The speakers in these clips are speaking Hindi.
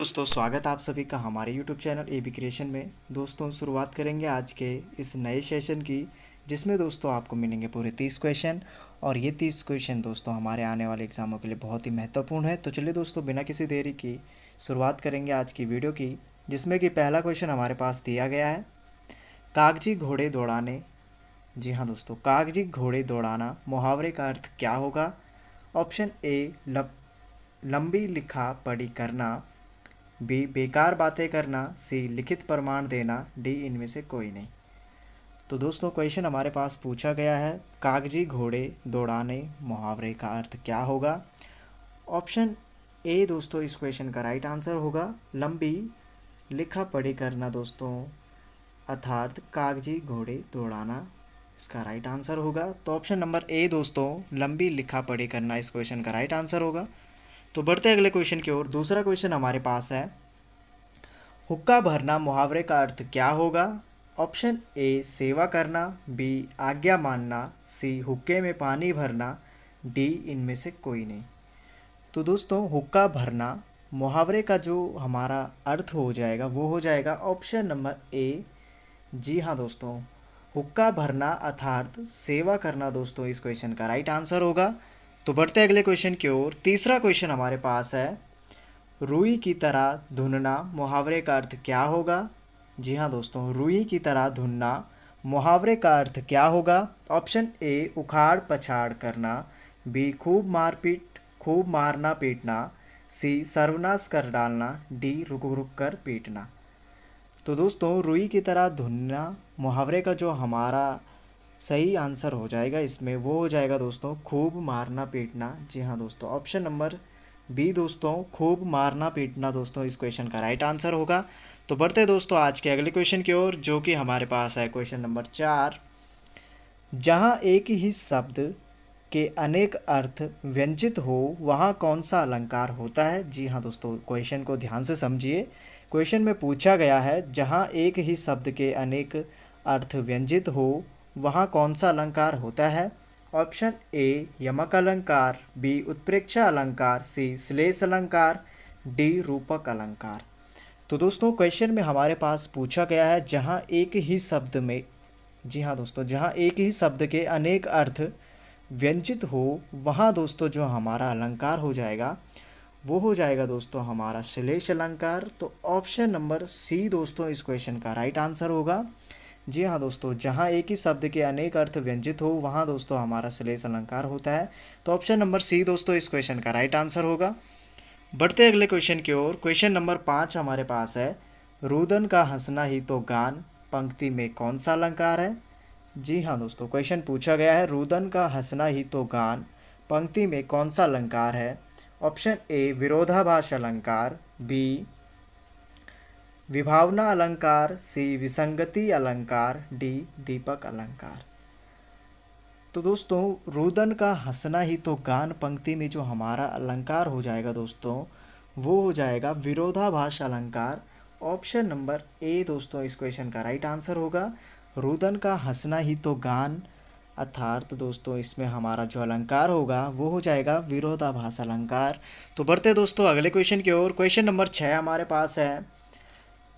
दोस्तों स्वागत है आप सभी का हमारे YouTube channel A B creation में। दोस्तों शुरुआत करेंगे आज के इस नए सेशन की, जिसमें दोस्तों आपको मिलेंगे पूरे 30 क्वेश्चन। और ये 30 क्वेश्चन दोस्तों हमारे आने वाले एग्ज़ामों के लिए बहुत ही महत्वपूर्ण है। तो चलिए दोस्तों बिना किसी देरी की शुरुआत करेंगे आज की वीडियो की, जिसमें कि पहला क्वेश्चन हमारे पास दिया गया है, कागजी घोड़े दौड़ाने। जी हाँ दोस्तों, कागजी घोड़े दौड़ाना मुहावरे का अर्थ क्या होगा? ऑप्शन ए लंबी लिखा पढ़ी करना, बी बेकार बातें करना, सी लिखित प्रमाण देना, डी इनमें से कोई नहीं। तो दोस्तों क्वेश्चन हमारे पास पूछा गया है, कागजी घोड़े दौड़ाने मुहावरे का अर्थ क्या होगा? ऑप्शन ए दोस्तों इस क्वेश्चन का राइट आंसर होगा लंबी लिखा पढ़ी करना दोस्तों, अर्थात कागजी घोड़े दौड़ाना इसका राइट आंसर होगा। तो ऑप्शन नंबर ए दोस्तों लंबी लिखा पढ़ी करना इस क्वेश्चन का राइट आंसर होगा। तो बढ़ते अगले क्वेश्चन की ओर। दूसरा क्वेश्चन हमारे पास है, हुक्का भरना मुहावरे का अर्थ क्या होगा? ऑप्शन ए सेवा करना, बी आज्ञा मानना, सी हुक्के में पानी भरना, डी इनमें से कोई नहीं। तो दोस्तों हुक्का भरना मुहावरे का जो हमारा अर्थ हो जाएगा वो हो जाएगा ऑप्शन नंबर ए। जी हाँ दोस्तों, हुक्का भरना अर्थात सेवा करना दोस्तों इस क्वेश्चन का राइट आंसर होगा। तो बढ़ते अगले क्वेश्चन की ओर। तीसरा क्वेश्चन हमारे पास है, रुई की तरह धुनना मुहावरे का अर्थ क्या होगा? जी हाँ दोस्तों, रुई की तरह धुनना मुहावरे का अर्थ क्या होगा? ऑप्शन ए उखाड़ पछाड़ करना, बी खूब मारना पीटना, सी सर्वनाश कर डालना, डी रुक रुक कर पीटना। तो दोस्तों रुई की तरह धुनना मुहावरे का जो हमारा सही आंसर हो जाएगा इसमें वो हो जाएगा दोस्तों खूब मारना पीटना। जी हाँ दोस्तों, ऑप्शन नंबर बी दोस्तों खूब मारना पीटना दोस्तों इस क्वेश्चन का राइट आंसर होगा। तो बढ़ते दोस्तों आज के अगले क्वेश्चन की ओर, जो कि हमारे पास है क्वेश्चन नंबर 4। जहाँ एक ही शब्द के अनेक अर्थ व्यंजित हो वहाँ कौन सा अलंकार होता है? जी हाँ दोस्तों, क्वेश्चन को ध्यान से समझिए। क्वेश्चन में पूछा गया है, जहाँ एक ही शब्द के अनेक अर्थ व्यंजित हो वहाँ कौन सा अलंकार होता है? ऑप्शन ए यमक अलंकार, बी उत्प्रेक्षा अलंकार, सी श्लेष अलंकार, डी रूपक अलंकार। तो दोस्तों क्वेश्चन में हमारे पास पूछा गया है, जहाँ एक ही शब्द में, जी हाँ दोस्तों, जहाँ एक ही शब्द के अनेक अर्थ व्यंजित हो वहाँ दोस्तों जो हमारा अलंकार हो जाएगा वो हो जाएगा दोस्तों हमारा श्लेष अलंकार। तो ऑप्शन नंबर सी दोस्तों इस क्वेश्चन का राइट आंसर होगा। जी हाँ दोस्तों, जहाँ एक ही शब्द के अनेक अर्थ व्यंजित हो वहाँ दोस्तों हमारा श्लेष अलंकार होता है। तो ऑप्शन नंबर सी दोस्तों इस क्वेश्चन का राइट आंसर होगा। बढ़ते अगले क्वेश्चन की ओर। क्वेश्चन नंबर 5 हमारे पास है, रुदन का हंसना ही तो गान पंक्ति में कौन सा अलंकार है? जी हाँ दोस्तों, क्वेश्चन पूछा गया है, रुदन का हंसना ही तो गान पंक्ति में कौन सा अलंकार है? ऑप्शन ए विरोधाभास अलंकार, बी विभावना अलंकार, सी विसंगति अलंकार, डी दीपक अलंकार। तो दोस्तों रुदन का हंसना ही तो गान पंक्ति में जो हमारा अलंकार हो जाएगा दोस्तों वो हो जाएगा विरोधाभास अलंकार। ऑप्शन नंबर ए दोस्तों इस क्वेश्चन का राइट आंसर होगा। रुदन का हंसना ही तो गान अर्थात दोस्तों इसमें हमारा जो अलंकार होगा वो हो जाएगा विरोधाभास अलंकार। तो बढ़ते दोस्तों अगले क्वेश्चन की ओर। क्वेश्चन नंबर 6 हमारे पास है,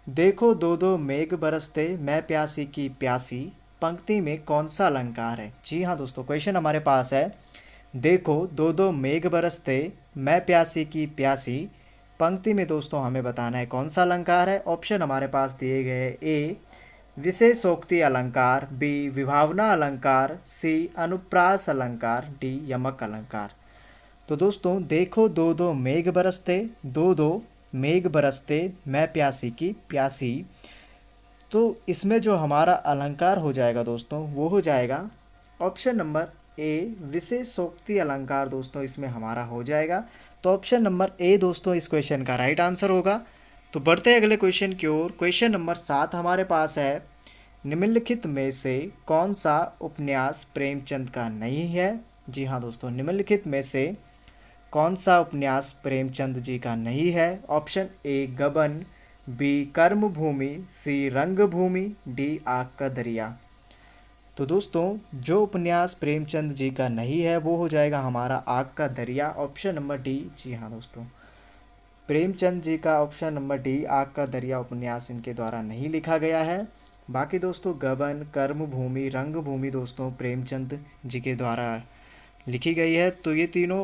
देखो दो दो मेघ बरसते मैं प्यासी की प्यासी पंक्ति में कौन सा अलंकार है? जी हाँ दोस्तों, क्वेश्चन हमारे पास है, देखो दो दो मेघ बरसते मैं प्यासी की प्यासी पंक्ति में दोस्तों हमें बताना है कौन सा अलंकार है। ऑप्शन हमारे पास दिए गए, ए विशेषोक्ति अलंकार, बी विभावना अलंकार, सी अनुप्रास अलंकार, डी यमक अलंकार। तो दोस्तों देखो दो दो मेघ बरसते, दो दो मेघ बरसते मैं प्यासी की प्यासी, तो इसमें जो हमारा अलंकार हो जाएगा दोस्तों वो हो जाएगा ऑप्शन नंबर ए विशेषोक्ति अलंकार दोस्तों इसमें हमारा हो जाएगा। तो ऑप्शन नंबर ए दोस्तों इस क्वेश्चन का राइट आंसर होगा। तो बढ़ते अगले क्वेश्चन की ओर। क्वेश्चन नंबर 7 हमारे पास है, निम्नलिखित में से कौन सा उपन्यास प्रेमचंद का नहीं है? जी हाँ दोस्तों, निम्नलिखित में से कौन सा उपन्यास प्रेमचंद जी का नहीं है? ऑप्शन ए गबन, बी कर्मभूमि, सी रंगभूमि, डी आग का दरिया। तो दोस्तों जो उपन्यास प्रेमचंद जी का नहीं है वो हो जाएगा हमारा आग का दरिया, ऑप्शन नंबर डी। जी हाँ दोस्तों, प्रेमचंद जी का ऑप्शन नंबर डी आग का दरिया उपन्यास इनके द्वारा नहीं लिखा गया है। बाकी दोस्तों गबन, कर्मभूमि, रंगभूमि दोस्तों प्रेमचंद जी के द्वारा लिखी गई है। तो ये तीनों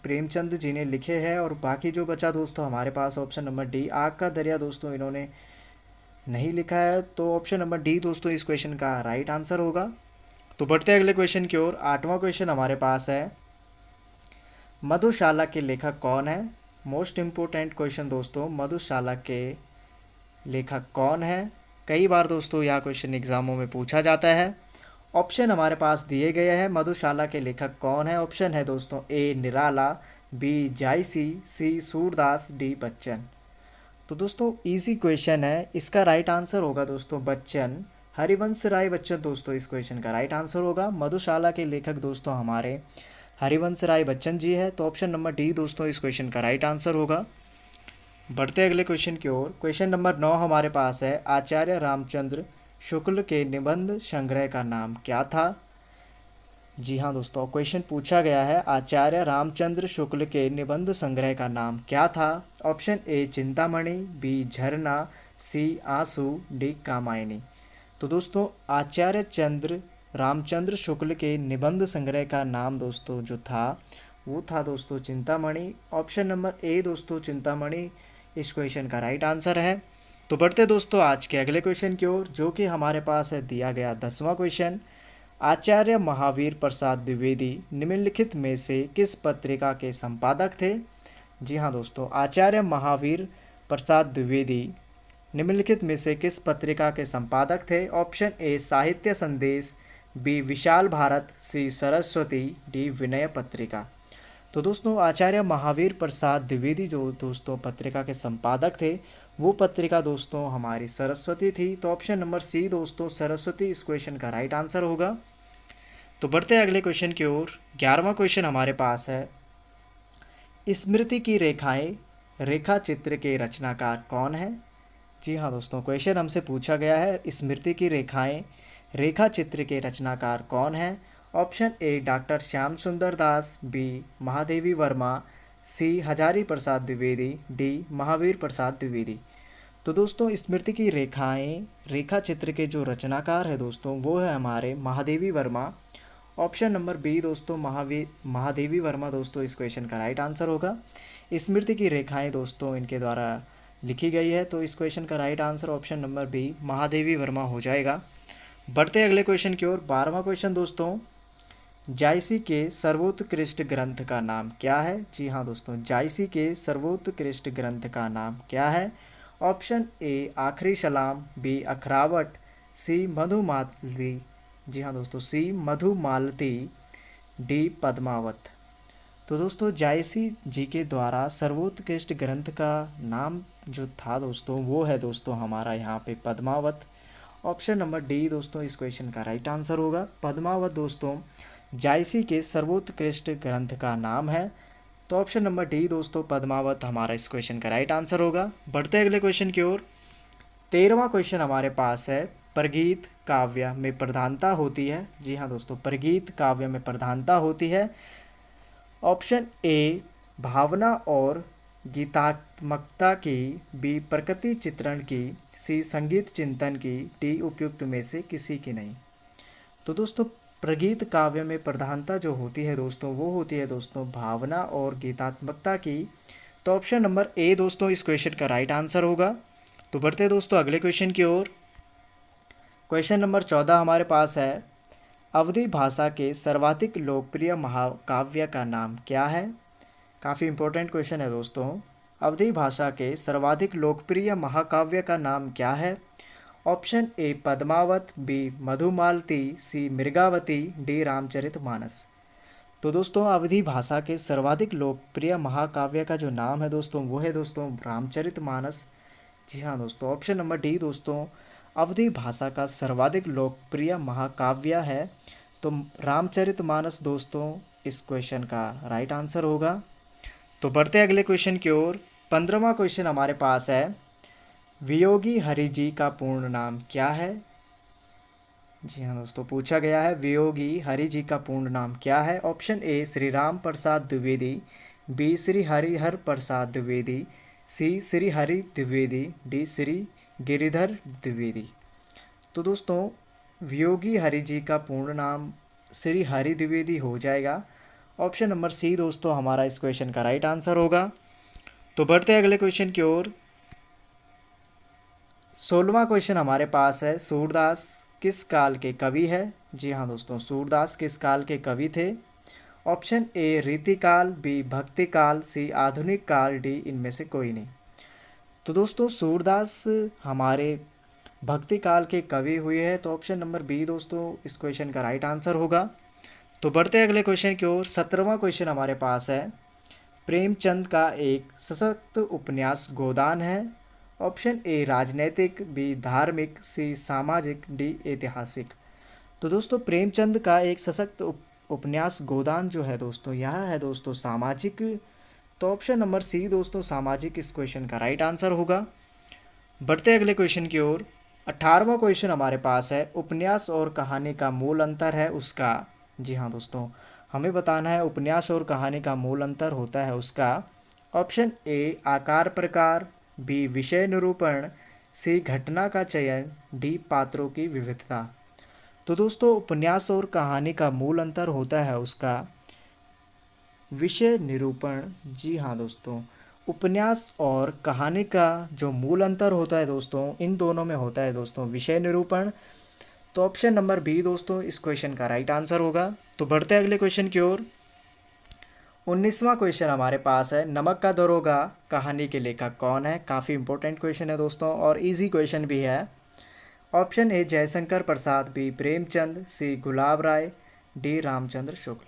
प्रेमचंद जी ने लिखे हैं। और बाकी जो बचा दोस्तों हमारे पास ऑप्शन नंबर डी आग का दरिया दोस्तों इन्होंने नहीं लिखा है। तो ऑप्शन नंबर डी दोस्तों इस क्वेश्चन का राइट आंसर होगा। तो बढ़ते हैं अगले क्वेश्चन की ओर। 8वां क्वेश्चन हमारे पास है, मधुशाला के लेखक कौन है। मोस्ट इम्पोर्टेंट क्वेश्चन दोस्तों, मधुशाला के लेखक कौन है। कई बार दोस्तों यह क्वेश्चन एग्जामों में पूछा जाता है। ऑप्शन हमारे पास दिए गए हैं, मधुशाला के लेखक कौन है। ऑप्शन है दोस्तों ए निराला, बी जायसी, सी सूरदास, डी बच्चन। तो दोस्तों इजी क्वेश्चन है, इसका राइट आंसर होगा दोस्तों बच्चन, हरिवंश राय बच्चन दोस्तों इस क्वेश्चन का राइट आंसर होगा। मधुशाला के लेखक दोस्तों हमारे हरिवंश राय बच्चन जी है। तो ऑप्शन नंबर डी दोस्तों इस क्वेश्चन का राइट आंसर होगा। बढ़ते अगले क्वेश्चन की ओर। क्वेश्चन नंबर 9 हमारे पास है, आचार्य रामचंद्र शुक्ल के निबंध संग्रह का नाम क्या था। जी हाँ दोस्तों, क्वेश्चन पूछा गया है, आचार्य रामचंद्र शुक्ल के निबंध संग्रह का नाम क्या था। ऑप्शन ए चिंतामणि, बी झरना, सी आंसू, डी कामायनी। तो दोस्तों आचार्य चंद्र रामचंद्र शुक्ल के निबंध संग्रह का नाम दोस्तों जो था वो था दोस्तों चिंतामणि। ऑप्शन नंबर ए दोस्तों चिंतामणि इस क्वेश्चन का राइट आंसर है। तो बढ़ते दोस्तों आज के अगले क्वेश्चन की ओर, जो कि हमारे पास है दिया गया 10वां क्वेश्चन, आचार्य महावीर प्रसाद द्विवेदी निम्नलिखित में से किस पत्रिका के संपादक थे। जी हाँ दोस्तों, आचार्य महावीर प्रसाद द्विवेदी निम्नलिखित में से किस पत्रिका के संपादक थे। ऑप्शन ए साहित्य संदेश, बी विशाल भारत, सी सरस्वती, डी विनय पत्रिका। तो दोस्तों आचार्य महावीर प्रसाद द्विवेदी जो दोस्तों पत्रिका के संपादक थे वो पत्रिका दोस्तों हमारी सरस्वती थी। तो ऑप्शन नंबर सी दोस्तों सरस्वती इस क्वेश्चन का राइट आंसर होगा। तो बढ़ते हैं अगले क्वेश्चन की ओर। 11वां क्वेश्चन हमारे पास है, स्मृति की रेखाएं रेखा चित्र के रचनाकार कौन है। जी हाँ दोस्तों, क्वेश्चन हमसे पूछा गया है, स्मृति की रेखाएं रेखा चित्र के रचनाकार कौन है। ऑप्शन ए डॉक्टर श्याम सुंदर दास, बी महादेवी वर्मा, सी हजारी प्रसाद द्विवेदी, डी महावीर प्रसाद द्विवेदी। तो दोस्तों स्मृति की रेखाएं रेखा चित्र के जो रचनाकार है दोस्तों वो है हमारे Mahadevi Verma. Option number B दोस्तों महादेवी वर्मा दोस्तों इस क्वेश्चन का राइट आंसर होगा। स्मृति की रेखाएं दोस्तों इनके द्वारा लिखी गई है। तो इस क्वेश्चन का right answer option number B Mahadevi Verma हो जाएगा। बढ़ते अगले क्वेश्चन की ओर। 12वां क्वेश्चन दोस्तों, जायसी के सर्वोत्कृष्ट ग्रंथ का नाम क्या है। जी हाँ दोस्तों, जायसी के सर्वोत्कृष्ट ग्रंथ का नाम क्या है। ऑप्शन ए आखिरी सलाम, बी अखरावट, सी मधुमालती। जी हाँ दोस्तों, सी मधुमालती, डी पद्मावत। तो दोस्तों जायसी जी के द्वारा सर्वोत्कृष्ट ग्रंथ का नाम जो था दोस्तों वो है दोस्तों हमारा यहाँ पे पद्मावत। ऑप्शन नंबर डी दोस्तों इस क्वेश्चन का राइट आंसर होगा। पद्मावत दोस्तों जायसी के सर्वोत्कृष्ट ग्रंथ का नाम है। तो ऑप्शन नंबर डी दोस्तों पद्मावत हमारा इस क्वेश्चन का राइट आंसर होगा। बढ़ते अगले क्वेश्चन की ओर। 13वां क्वेश्चन हमारे पास है, प्रगीत काव्य में प्रधानता होती है। जी हाँ दोस्तों, प्रगीत काव्य में प्रधानता होती है। ऑप्शन ए भावना और गीतात्मकता की, बी प्रकृति चित्रण की, सी संगीत चिंतन की, डी उपयुक्त में से किसी की नहीं। तो दोस्तों प्रगीत काव्य में प्रधानता जो होती है दोस्तों वो होती है दोस्तों भावना और गीतात्मकता की। तो ऑप्शन नंबर ए दोस्तों इस क्वेश्चन का राइट आंसर होगा। तो बढ़ते दोस्तों अगले क्वेश्चन की ओर। क्वेश्चन नंबर 14 हमारे पास है, अवधी भाषा के सर्वाधिक लोकप्रिय महाकाव्य का नाम क्या है। काफ़ी इंपॉर्टेंट क्वेश्चन है दोस्तों। अवधी भाषा के सर्वाधिक लोकप्रिय महाकाव्य का नाम क्या है। Option A Padmavat, B Madhumalti, C Mrigavati, D Ramcharitmanas. तो दोस्तों अवधी भाषा के सर्वाधिक लोकप्रिय महाकाव्य का जो नाम है दोस्तों वो है दोस्तों रामचरितमानस। जी हाँ दोस्तों, ऑप्शन नंबर डी दोस्तों अवधी भाषा का सर्वाधिक लोकप्रिय महाकाव्य है। तो रामचरितमानस दोस्तों इस क्वेश्चन का राइट आंसर होगा। तो बढ़ते अगले क्वेश्चन की ओर। 15वां क्वेश्चन हमारे पास है, वियोगी हरि जी का पूर्ण नाम क्या है। जी हाँ दोस्तों, पूछा गया है वियोगी हरि जी का पूर्ण नाम क्या है। Option A Shri Ram Prasad Dwivedi, B Shri Harihar Prasad Dwivedi, C Shri Hari Dwivedi, D Shri Giridhar Dwivedi. तो दोस्तों वियोगी हरि जी का पूर्ण नाम श्री हरि द्विवेदी हो जाएगा। ऑप्शन नंबर सी दोस्तों हमारा इस क्वेश्चन का राइट आंसर होगा। तो बढ़ते हैं अगले क्वेश्चन की ओर। 16वां क्वेश्चन हमारे पास है, सूरदास किस काल के कवि है? जी हाँ दोस्तों, सूरदास किस काल के कवि थे? ऑप्शन ए रीतिकाल, बी भक्ति काल, सी आधुनिक काल, डी इनमें से कोई नहीं। तो दोस्तों सूरदास हमारे भक्ति काल के कवि हुए हैं, तो ऑप्शन नंबर बी दोस्तों इस क्वेश्चन का राइट आंसर होगा। तो बढ़ते हैं अगले क्वेश्चन की ओर। 17वां क्वेश्चन हमारे पास है, प्रेमचंद का एक सशक्त उपन्यास गोदान है। ऑप्शन ए राजनैतिक, बी धार्मिक, सी सामाजिक, डी ऐतिहासिक। तो दोस्तों प्रेमचंद का एक सशक्त उपन्यास गोदान जो है दोस्तों, यह है दोस्तों सामाजिक। तो ऑप्शन नंबर सी दोस्तों सामाजिक इस क्वेश्चन का राइट आंसर होगा। बढ़ते अगले क्वेश्चन की ओर। 18वां क्वेश्चन हमारे पास है, उपन्यास और कहानी का मूल अंतर है उसका। जी हाँ दोस्तों, हमें बताना है उपन्यास और कहानी का मूल अंतर होता है उसका। ऑप्शन ए आकार प्रकार, बी विषय निरूपण, सी घटना का चयन, डी पात्रों की विविधता। तो दोस्तों उपन्यास और कहानी का मूल अंतर होता है उसका विषय निरूपण। जी हाँ दोस्तों, उपन्यास और कहानी का जो मूल अंतर होता है दोस्तों, इन दोनों में होता है दोस्तों विषय निरूपण। तो ऑप्शन नंबर बी दोस्तों इस क्वेश्चन का राइट आंसर होगा। तो बढ़ते हैं अगले क्वेश्चन की ओर। 19वां क्वेश्चन हमारे पास है, नमक का दरोगा कहानी के लेखक कौन है? काफ़ी इंपॉर्टेंट क्वेश्चन है दोस्तों और इजी क्वेश्चन भी है। Option A Jaishankar Prasad, B Premchand, C Gulab Rai, D Ramchandra Shukla.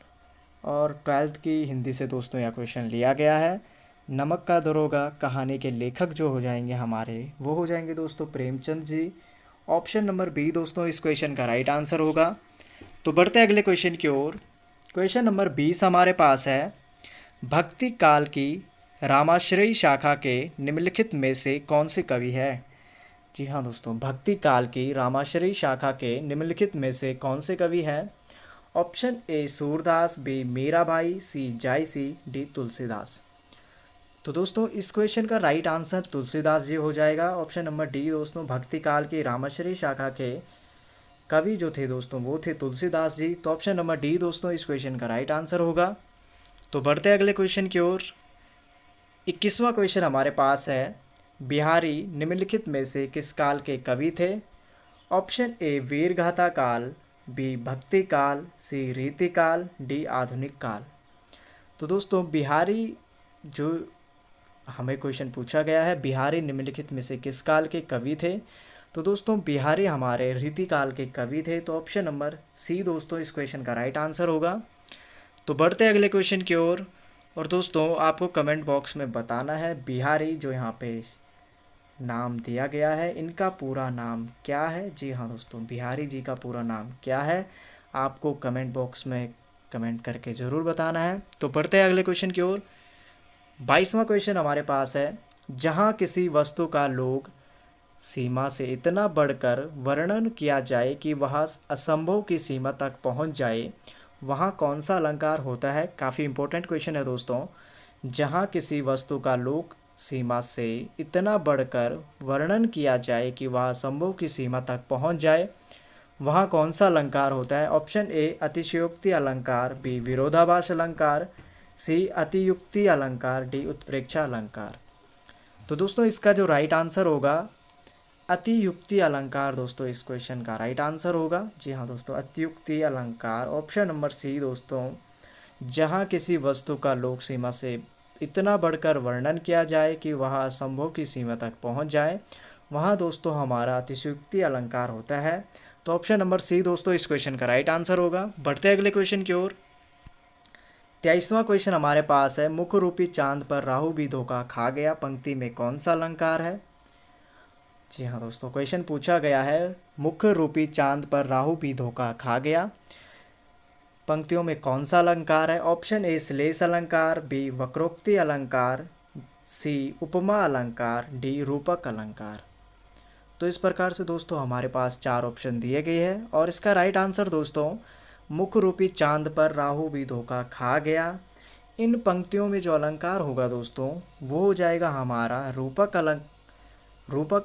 और 12th की हिंदी से दोस्तों यह क्वेश्चन लिया गया है। नमक का दरोगा कहानी के लेखक जो हो जाएंगे हमारे, वो हो जाएंगे दोस्तों Premchand ji. Option number B दोस्तों इस क्वेश्चन का राइट आंसर होगा। तो बढ़ते हैं अगले क्वेश्चन की ओर। क्वेश्चन नंबर 20 हमारे पास है, भक्ति काल की रामाश्रयी शाखा के निम्नलिखित में से कौन से कवि है? जी हाँ दोस्तों, भक्ति काल की रामाश्रयी शाखा के निम्नलिखित में से कौन से कवि है? Option A Surdas, B Mirabai, C Jayasi, D Tulsidas. तो दोस्तों इस क्वेश्चन का राइट आंसर तुलसीदास जी हो जाएगा। ऑप्शन नंबर डी दोस्तों, भक्ति काल की रामाश्रयी शाखा के कवि जो थे दोस्तों वो थे तुलसीदास जी। तो ऑप्शन नंबर डी दोस्तों इस क्वेश्चन का राइट आंसर होगा। तो बढ़ते हैं अगले क्वेश्चन की ओर। 21वां क्वेश्चन हमारे पास है, बिहारी निम्नलिखित में से किस काल के कवि थे? ऑप्शन ए वीरगाथा काल, बी भक्ति काल, सी रीति काल, डी आधुनिक काल। तो दोस्तों बिहारी जो हमें क्वेश्चन पूछा गया है, बिहारी निम्नलिखित में से किस काल के कवि थे? तो दोस्तों बिहारी हमारे रीति काल के कवि थे। तो ऑप्शन नंबर सी दोस्तों इस क्वेश्चन का राइट आंसर होगा। तो बढ़ते हैं अगले क्वेश्चन की ओर। और दोस्तों आपको कमेंट बॉक्स में बताना है बिहारी जो यहाँ पे नाम दिया गया है इनका पूरा नाम क्या है? जी हाँ दोस्तों, बिहारी जी का पूरा नाम क्या है? आपको कमेंट बॉक्स में कमेंट करके ज़रूर बताना है। तो बढ़ते हैं अगले क्वेश्चन की ओर। 22वां क्वेश्चन हमारे पास है, जहाँ किसी वस्तु का लोग सीमा से इतना बढ़कर वर्णन किया जाए कि वह असंभव की सीमा तक पहुँच जाए, वहाँ कौन सा अलंकार होता है? काफ़ी इंपॉर्टेंट क्वेश्चन है दोस्तों। जहाँ किसी वस्तु का लोक सीमा से इतना बढ़कर वर्णन किया जाए कि वह असंभव की सीमा तक पहुँच जाए, वहाँ कौन सा अलंकार होता है? ऑप्शन ए अतिशयोक्ति अलंकार, बी विरोधाभास अलंकार, सी अतियुक्ति अलंकार, डी उत्प्रेक्षा अलंकार। तो दोस्तों इसका जो राइट आंसर होगा अतियुक्ति अलंकार दोस्तों इस क्वेश्चन का राइट आंसर होगा। जी हाँ दोस्तों, अतियुक्ति अलंकार ऑप्शन नंबर सी दोस्तों, जहाँ किसी वस्तु का लोक सीमा से इतना बढ़कर वर्णन किया जाए कि वह असंभव की सीमा तक पहुँच जाए, वहाँ दोस्तों हमारा अतिशयोक्ति अलंकार होता है। तो ऑप्शन नंबर सी दोस्तों इस क्वेश्चन का राइट आंसर होगा। बढ़ते अगले क्वेश्चन की ओर। 23वां क्वेश्चन हमारे पास है, मुख रूपी चांद पर राहु भी धोखा खा गया, पंक्ति में कौन सा अलंकार है? जी हाँ दोस्तों, क्वेश्चन पूछा गया है, मुख रूपी चांद पर राहु भी धोखा खा गया, पंक्तियों में कौन सा अलंकार है? ऑप्शन ए श्लेष अलंकार, बी वक्रोक्ति अलंकार, सी उपमा अलंकार, डी रूपक अलंकार। तो इस प्रकार से दोस्तों हमारे पास 4 ऑप्शन दिए गए हैं और इसका राइट आंसर दोस्तों मुख रूपी चांद पर राहु भी धोखा खा गया, इन पंक्तियों में जो अलंकार होगा दोस्तों वो हो जाएगा हमारा रूपक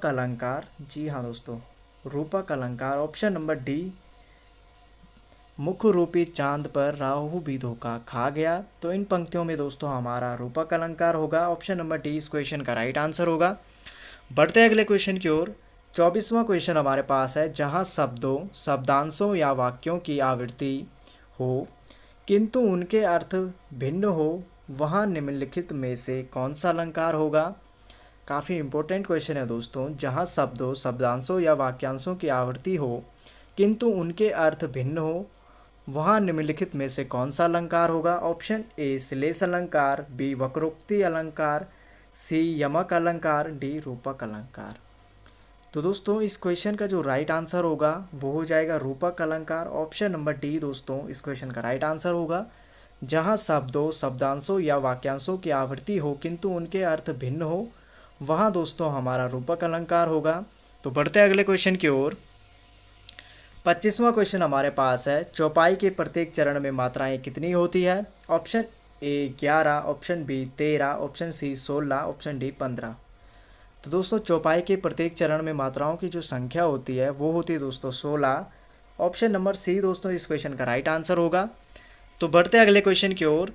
अलंकार। जी हाँ दोस्तों, रूपक अलंकार। ऑप्शन नंबर डी, मुख रूपी चांद पर राहु भी धोखा खा गया। तो इन पंक्तियों में दोस्तों हमारा रूपक अलंकार होगा। ऑप्शन नंबर डी इस क्वेश्चन का राइट आंसर होगा। बढ़ते हैं अगले क्वेश्चन की ओर। 24वां क्वेश्चन हमारे पास है, जहाँ शब्दों, शब्दांशों या वाक्यों की आवृत्ति हो किंतु उनके अर्थ भिन्न हो, वहाँ निम्नलिखित में से कौन सा अलंकार होगा। काफ़ी इंपॉर्टेंट क्वेश्चन है दोस्तों। जहाँ शब्दों, शब्दांशों या वाक्यांशों की आवृत्ति हो किंतु उनके अर्थ भिन्न हो, वहाँ निम्नलिखित में से कौन सा अलंकार होगा। ऑप्शन ए श्लेष अलंकार, बी वक्रोक्ति अलंकार, सी यमक अलंकार, डी रूपक अलंकार। तो दोस्तों इस क्वेश्चन का जो राइट आंसर होगा वो हो जाएगा रूपक अलंकार। ऑप्शन नंबर डी दोस्तों इस क्वेश्चन का राइट आंसर होगा। जहाँ शब्दों, शब्दांशों या वाक्यांशों की आवृत्ति हो किंतु उनके अर्थ भिन्न हो, वहाँ दोस्तों हमारा रूपक अलंकार होगा। तो बढ़ते हैं अगले क्वेश्चन की ओर। 25वां क्वेश्चन हमारे पास है, चौपाई के प्रत्येक चरण में मात्राएं कितनी होती है। Option A 11, option B 13, option C 16, option D 15। तो दोस्तों चौपाई के प्रत्येक चरण में मात्राओं की जो संख्या होती है वो होती है दोस्तों 16। ऑप्शन नंबर सी दोस्तों इस क्वेश्चन का राइट आंसर होगा। तो बढ़ते अगले क्वेश्चन की ओर।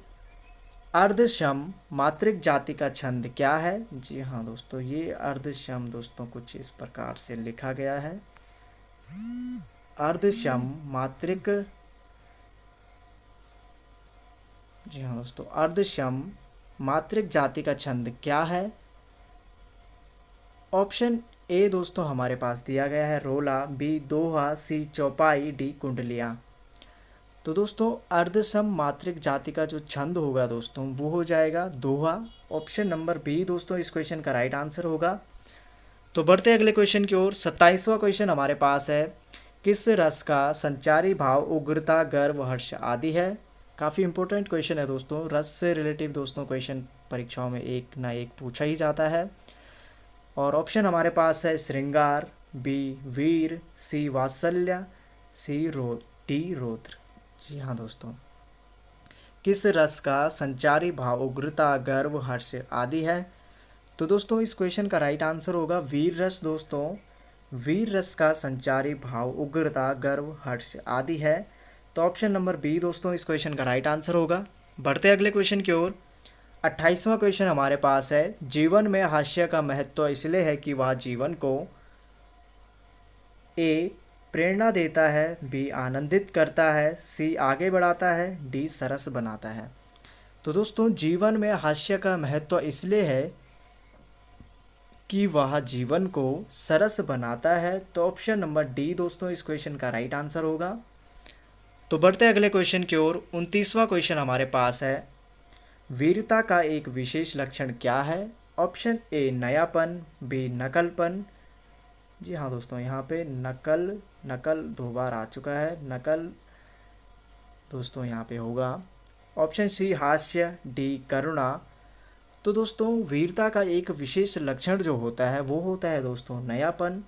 अर्धसम मात्रिक जाति का छंद क्या है। जी हाँ दोस्तों, ये अर्धसम दोस्तों कुछ इस प्रकार से लिखा गया है। अर्धसम मात्रिक, जी हाँ दोस्तों, अर्धसम मात्रिक जाति का छंद क्या है। ऑप्शन ए दोस्तों हमारे पास दिया गया है रोला, बी दोहा, सी चौपाई, डी कुंडलियाँ। तो दोस्तों अर्धसम मात्रिक जाति का जो छंद होगा दोस्तों वो हो जाएगा दोहा। ऑप्शन नंबर बी दोस्तों इस क्वेश्चन का राइट आंसर होगा। तो बढ़ते अगले क्वेश्चन की ओर। 27वां क्वेश्चन हमारे पास है, किस रस का संचारी भाव उग्रता, गर्व, हर्ष आदि है। काफ़ी इंपॉर्टेंट क्वेश्चन है दोस्तों। रस से रिलेटिव दोस्तों क्वेश्चन परीक्षाओं में एक ना एक पूछा ही जाता है। और ऑप्शन हमारे पास है श्रृंगार, बी वीर, सी वात्सल्य, डी रौद्र। जी हाँ दोस्तों, किस रस का संचारी भाव उग्रता, गर्व, हर्ष आदि है। तो दोस्तों इस क्वेश्चन का राइट आंसर होगा वीर रस। दोस्तों वीर रस का संचारी भाव उग्रता, गर्व, हर्ष आदि है। तो ऑप्शन नंबर बी दोस्तों इस क्वेश्चन का राइट आंसर होगा। बढ़ते अगले क्वेश्चन की ओर। 28वां क्वेश्चन हमारे पास है, जीवन में हास्य का महत्व इसलिए है कि वह जीवन को ए प्रेरणा देता है, बी आनंदित करता है, सी आगे बढ़ाता है, डी सरस बनाता है। तो दोस्तों जीवन में हास्य का महत्व इसलिए है कि वह जीवन को सरस बनाता है। तो ऑप्शन नंबर डी दोस्तों इस क्वेश्चन का राइट आंसर होगा। तो बढ़ते अगले क्वेश्चन की ओर। 29वां क्वेश्चन हमारे पास है, वीरता का एक विशेष लक्षण क्या है। ऑप्शन ए नयापन, बी नकलपन। जी हाँ दोस्तों, यहाँ पे नकल 2 बार आ चुका है, नकल दोस्तों यहाँ पे होगा। ऑप्शन सी हास्य, डी करुणा। तो दोस्तों वीरता का एक विशेष लक्षण जो होता है वो होता है दोस्तों नयापन।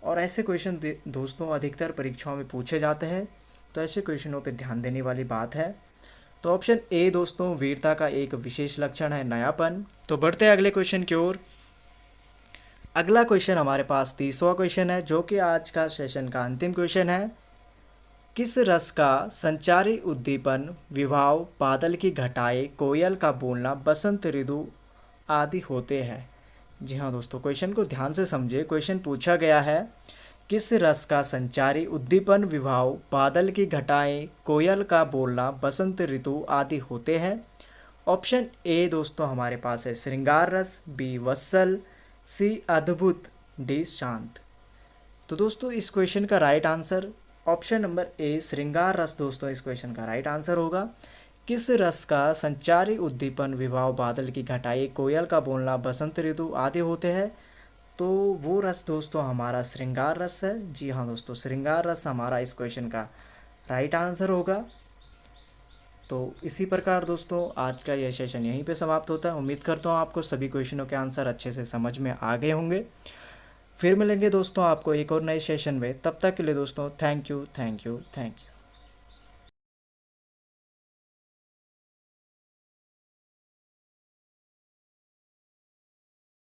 और ऐसे क्वेश्चन दोस्तों अधिकतर परीक्षाओं में पूछे जाते हैं, तो ऐसे क्वेश्चनों पे ध्यान देने वाली बात है। तो ऑप्शन ए दोस्तों वीरता का एक विशेष लक्षण है नयापन। तो बढ़ते हैं अगले क्वेश्चन की ओर। अगला क्वेश्चन हमारे पास 30वां क्वेश्चन है, जो कि आज का सेशन का अंतिम क्वेश्चन है। किस रस का संचारी उद्दीपन, विभाव, बादल की घटाएं, कोयल का बोलना, बसंत ऋतु आदि होते हैं। जी हाँ दोस्तों, क्वेश्चन को ध्यान से समझिए। क्वेश्चन पूछा गया है, किस रस का संचारी उद्दीपन, विभाव, बादल की घटाएं, कोयल का बोलना, बसंत ऋतु आदि होते हैं। ऑप्शन ए दोस्तों हमारे पास है श्रृंगार रस, बी वत्सल, सी अद्भुत, डी शांत। तो दोस्तों इस क्वेश्चन का right answer option number A श्रृंगार रस दोस्तों इस क्वेश्चन का राइट आंसर होगा। किस रस का संचारी उद्दीपन, विभाव, बादल की घटाएं, कोयल का बोलना, बसंत ऋतु आदि होते हैं। तो वो रस दोस्तों हमारा श्रृंगार रस है। जी हाँ दोस्तों, श्रृंगार रस हमारा इस क्वेश्चन का राइट आंसर होगा। तो इसी प्रकार दोस्तों आज का यह सेशन यहीं पे समाप्त होता है। उम्मीद करता हूँ आपको सभी क्वेश्चनों के आंसर अच्छे से समझ में आ गए होंगे। फिर मिलेंगे दोस्तों आपको एक और नए सेशन में। तब तक के लिए दोस्तों थैंक यू।